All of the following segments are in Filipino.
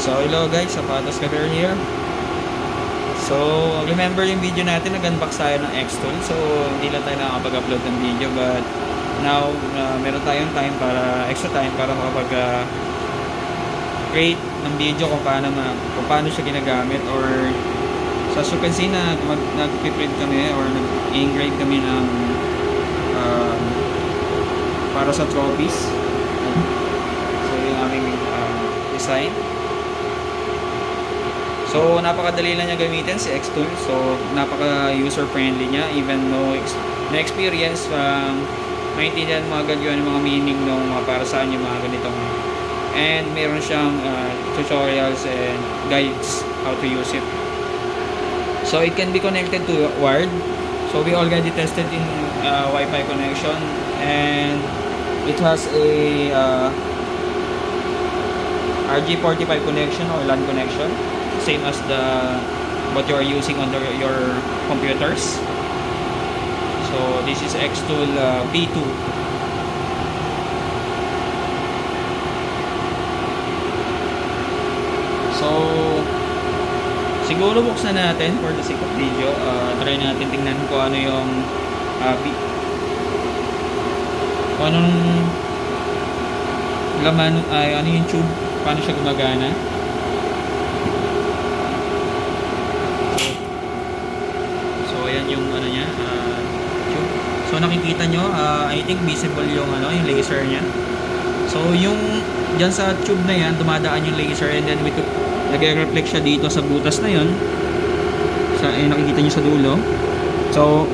So hello guys, Sapatos Career here. So remember yung video natin, nag-unbox tayo ng X-Tool. So hindi lang tayo nakakapag-upload ng video, but now meron tayong time para, extra time para makapag create ng video kung paano siya ginagamit, or so as you can see na nag-print kami or nag-engrave kami ng para sa trophies. So yung aming design. So napakadali lang niya gamitin si X-Tool. So napaka user friendly niya, even no experience, maintindihan mo agad yun, mga meaning ng para saan yung mga ganitong, and meron siyang tutorials and guides how to use it. So it can be connected to wired. So we already tested in Wi-Fi connection, and it has a RJ45 connection or LAN connection, same as what you are using on your computers. So this is X-Tool B2. So siguro buksan natin for the sake of video. Try natin tingnan kung ano yung kung anong laman, ano yung tube, paano siya gumagana. So ayan yung ano niya, tube. So nakikita nyo, I think visible yung yung laser niya. So yung dyan sa tube na yan, dumadaan yung laser, and then nagre-reflect siya dito sa butas na yun. Nakikita nyo sa dulo. So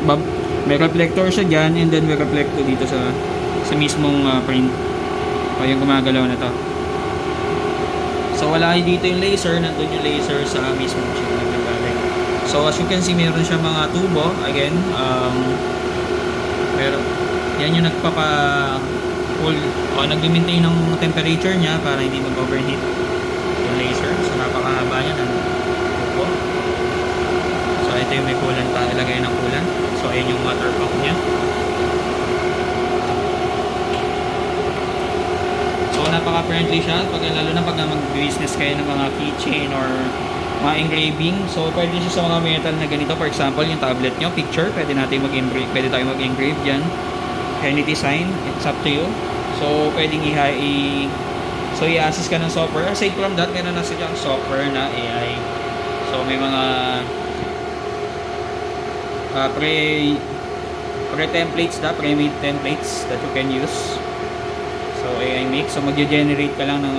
may reflector siya dyan, and then may reflector dito sa mismong print. O yung gumagalaw na to. So wala dito yung laser, nandun yung laser sa mismong chip na nagagaling. So as you can see, meron siya mga tubo. Again, pero yan yung nag-maintain ng temperature niya para hindi mag-overheat yung laser. So napakahaba niya ng tubo. So ito yung may coolant, ilagay ng coolant. So ayan yung water pump niya. So napaka-friendly siya, lalo na pag mag-business kayo ng mga keychain or mga engraving. So pwede siya sa mga metal na ganito. For example, yung tablet nyo, picture, pwede tayo mag-engrave dyan. Any design, it's up to you. So pwedeng i-assist ka ng software. Aside from that, meron na silang software na AI. So may mga pre-made templates that you can use. So AI mix, so mag-generate ka lang ng